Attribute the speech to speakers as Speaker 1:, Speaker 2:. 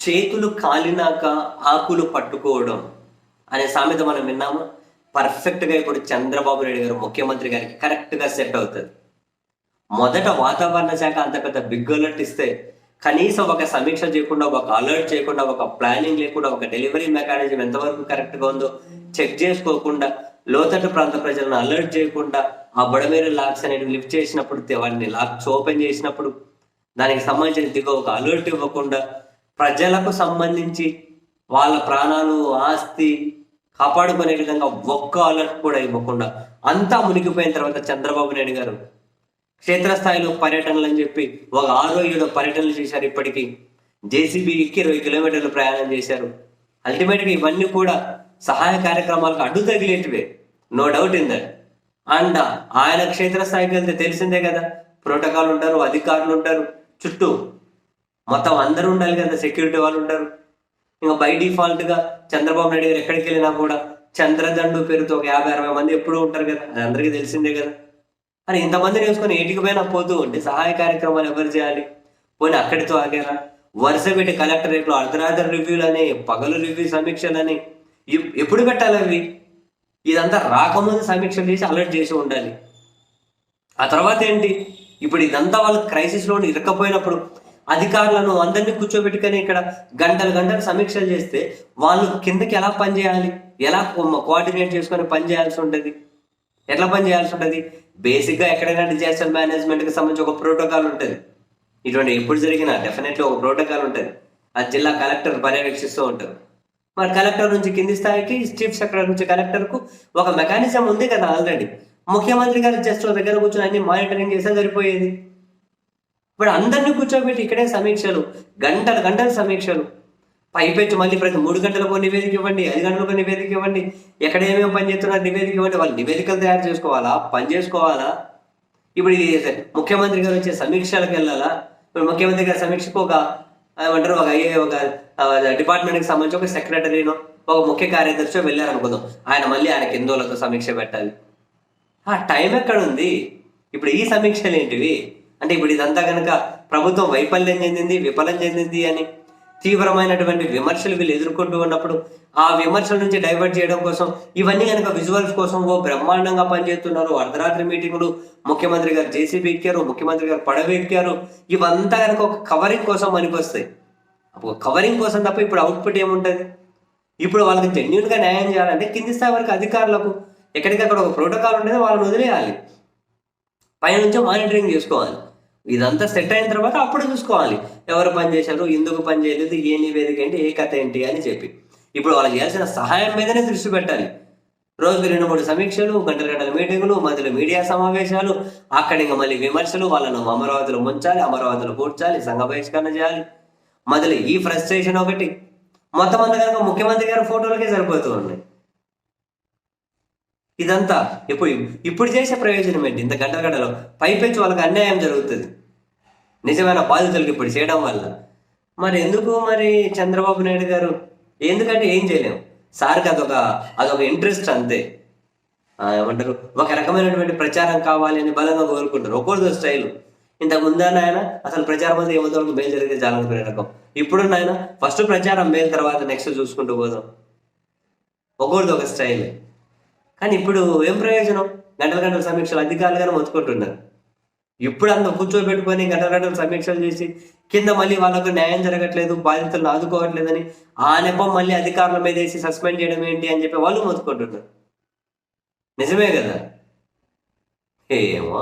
Speaker 1: చేతులు కాలినాక ఆకులు పట్టుకోవడం అనే సామెత మనం విన్నాము. పర్ఫెక్ట్గా ఇప్పుడు చంద్రబాబు నాయుడు గారు ముఖ్యమంత్రి గారికి కరెక్ట్గా సెట్ అవుతుంది. మొదట వాతావరణ శాఖ అంత పెద్ద బిగ్ అలర్ట్ ఇస్తే కనీసం ఒక సమీక్ష చేయకుండా, ఒక అలర్ట్ చేయకుండా, ఒక ప్లానింగ్ లేకుండా, ఒక డెలివరీ మెకానిజం ఎంతవరకు కరెక్ట్గా ఉందో చెక్ చేసుకోకుండా, లోతట్టు ప్రాంత ప్రజలను అలర్ట్ చేయకుండా, ఆ బుడమేరు లాక్స్ అనేవి లిఫ్ట్ చేసినప్పుడు, వాటిని లాక్స్ ఓపెన్ చేసినప్పుడు దానికి సంబంధించిన దిగువ ఒక అలర్ట్ ఇవ్వకుండా, ప్రజలకు సంబంధించి వాళ్ళ ప్రాణాలు ఆస్తి కాపాడుకునే విధంగా ఒక్క అలర్ట్ కూడా ఇవ్వకుండా అంతా మునిగిపోయిన తర్వాత చంద్రబాబు నాయుడు గారు క్షేత్రస్థాయిలో పర్యటనలు అని చెప్పి ఒక 6-7 పర్యటనలు చేశారు. ఇప్పటికీ జేసీబీ ఎక్కి 20 కిలోమీటర్లు ప్రయాణం చేశారు. అల్టిమేట్గా ఇవన్నీ కూడా సహాయ కార్యక్రమాలకు అడ్డు తగిలేటివే, no doubt in that. And ఆయన క్షేత్రస్థాయికి వెళ్తే తెలిసిందే కదా, ప్రోటోకాల్ ఉంటారు, అధికారులు ఉంటారు, చుట్టూ మొత్తం అందరూ ఉండాలి కదా, సెక్యూరిటీ వాళ్ళు ఉంటారు. ఇంకా బై డిఫాల్ట్గా చంద్రబాబు నాయుడు గారు ఎక్కడికి వెళ్ళినా కూడా చంద్రదండు పేరుతో ఒక 50-60 మంది ఎప్పుడూ ఉంటారు కదా, అది అందరికీ తెలిసిందే కదా. అని ఇంతమందిని వేసుకొని ఏటికి పోయినా పోతూ ఉంటే సహాయ కార్యక్రమాలు ఎవరు చేయాలి? పోనీ అక్కడితో ఆగారా? వరుస పెట్టి కలెక్టరేట్లో అర్ధరాత్రి రివ్యూలని, పగలు రివ్యూ సమీక్షలని ఎప్పుడు పెట్టాలి అవి? ఇదంతా రాకముందు సమీక్షలు చేసి అలర్ట్ చేసి ఉండాలి. ఆ తర్వాత ఏంటి? ఇప్పుడు ఇదంతా వాళ్ళ క్రైసిస్లో ఇరక్కపోయినప్పుడు అధికారులను అందరినీ కూర్చోబెట్టుకొని ఇక్కడ గంటలు సమీక్షలు చేస్తే వాళ్ళు కిందకి ఎలా పనిచేయాలి, ఎలా కోఆర్డినేట్ చేసుకొని పనిచేయాల్సి ఉంటుంది, ఎట్లా పనిచేయాల్సి ఉంటుంది? బేసిక్గా ఎక్కడైనా డిజాస్టర్ మేనేజ్మెంట్కి సంబంధించి ఒక ప్రోటోకాల్ ఉంటుంది. ఇటువంటి ఎప్పుడు జరిగినా డెఫినెట్లీ ఒక ప్రోటోకాల్ ఉంటుంది. ఆ జిల్లా కలెక్టర్ పర్యవేక్షిస్తూ ఉంటారు. మరి కలెక్టర్ నుంచి కింది స్థాయికి, చీఫ్ సెక్రటరీ నుంచి కలెక్టర్కు ఒక మెకానిజం ఉంది కదా ఆల్రెడీ. ముఖ్యమంత్రి గారు జస్ట్ దగ్గర కూర్చొని అన్ని మానిటరింగ్ చేస్తే సరిపోయేది. ఇప్పుడు అందరినీ కూర్చోబెట్టి ఇక్కడే సమీక్షలు, గంటలు సమీక్షలు, పైపెచ్చు మళ్ళీ ప్రతి 3 గంటలకు నివేదిక ఇవ్వండి, 5 గంటలకు నివేదిక ఇవ్వండి, ఎక్కడ ఏమేమి పని చేస్తున్నారు నివేదిక ఇవ్వండి. వాళ్ళు నివేదికలు తయారు చేసుకోవాలా, పని చేసుకోవాలా? ఇప్పుడు ముఖ్యమంత్రి గారు వచ్చే సమీక్షలకు వెళ్ళాలా? ఇప్పుడు ముఖ్యమంత్రి గారి సమీక్షకు ఒక ఏమంటారు, ఒక డిపార్ట్మెంట్కి సంబంధించి ఒక సెక్రటరీనో, ఒక ముఖ్య కార్యదర్శి వెళ్ళారనుకుందాం, ఆయన కిందోళ్ళతో సమీక్ష పెట్టాలి. ఆ టైం ఎక్కడ ఉంది? ఇప్పుడు ఈ సమీక్షలు ఏంటివి అంటే, ఇప్పుడు ఇదంతా కనుక ప్రభుత్వం వైఫల్యం చెందింది, విఫలం చెందింది అని తీవ్రమైనటువంటి విమర్శలు వీళ్ళు ఎదుర్కొంటూ ఉన్నప్పుడు, ఆ విమర్శల నుంచి డైవర్ట్ చేయడం కోసం ఇవన్నీ కనుక విజువల్స్ కోసం బ్రహ్మాండంగా పనిచేస్తున్నారు. అర్ధరాత్రి మీటింగులు, ముఖ్యమంత్రి గారు జేసీబీ ఎక్కారు, ముఖ్యమంత్రి గారు పడవ ఎక్కారు, ఇవంతా కనుక ఒక కవరింగ్ కోసం పనికొస్తాయి. ఒక కవరింగ్ కోసం తప్ప ఇప్పుడు అవుట్పుట్ ఏముంటుంది? ఇప్పుడు వాళ్ళకి జెన్యున్గా న్యాయం చేయాలంటే కింది స్థాయి వరకు అధికారులకు ఎక్కడికక్కడ ఒక ప్రోటోకాల్ ఉండేది, వాళ్ళని వదిలేయాలి, పైనుంచో మానిటరింగ్ చేసుకోవాలి. ఇదంతా సెట్ అయిన తర్వాత అప్పుడు చూసుకోవాలి ఎవరు పని చేశారు, ఎందుకు పని చేయలేదు, ఏ నివేదిక ఏంటి, ఏ కథ ఏంటి అని చెప్పి. ఇప్పుడు వాళ్ళు చేయాల్సిన సహాయం మీదనే దృష్టి పెట్టాలి. రోజుకి 2-3 సమీక్షలు, గంటల మీటింగులు, మధ్యలో మీడియా సమావేశాలు, అక్కడ ఇంకా మళ్ళీ విమర్శలు, వాళ్ళను అమరావతిలో ముంచాలి, అమరావతిలో కూర్చాలి, సంఘ బహిష్కరణ చేయాలి. మొదలు ఈ ఫ్రస్ట్రేషన్ ఒకటి, మొత్తం అంతా కనుక ముఖ్యమంత్రి గారి ఫోటోలకే సరిపోతూ ఉన్నాయి. ఇదంతా ఇప్పుడు చేసే ప్రయోజనం ఏంటి? ఇంత గంటలో పైపెచ్చు వాళ్ళకి అన్యాయం జరుగుతుంది నిజమైన బాధితులకి ఇప్పుడు చేయడం వల్ల. మరి ఎందుకు మరి చంద్రబాబు నాయుడు గారు? ఎందుకంటే ఏం చేయలేము, సార్కి అదొక ఇంట్రెస్ట్ అంతే. ఏమంటారు, ఒక రకమైనటువంటి ప్రచారం కావాలి అని బలంగా కోరుకుంటారు. ఒక్కొక్కరితో స్టైలు. ఇంతకు ముందన్న ఆయన అసలు ప్రచారం అంతా ఏమంతవరకు మేలు జరిగితే చాలనుకునే రకం. ఇప్పుడున్న ఆయన ఫస్ట్ ప్రచారం మేలు, తర్వాత నెక్స్ట్ చూసుకుంటూ పోదాం. ఒక్కొక్కరితో ఒక స్టైల్. కానీ ఇప్పుడు ఏం ప్రయోజనం? గంటల సమీక్షలు అధికారులుగానే మొత్తుకుంటున్నారు. ఇప్పుడు అంత కూర్చోబెట్టుకొని గంటల సమీక్షలు చేసి కింద మళ్ళీ వాళ్ళకు న్యాయం జరగట్లేదు, బాధితులను ఆదుకోవట్లేదని ఆ నెపం మళ్ళీ అధికారుల మీద వేసి సస్పెండ్ చేయడం ఏంటి అని చెప్పి వాళ్ళు మొత్తుకుంటున్నారు. నిజమే కదా? ఏమో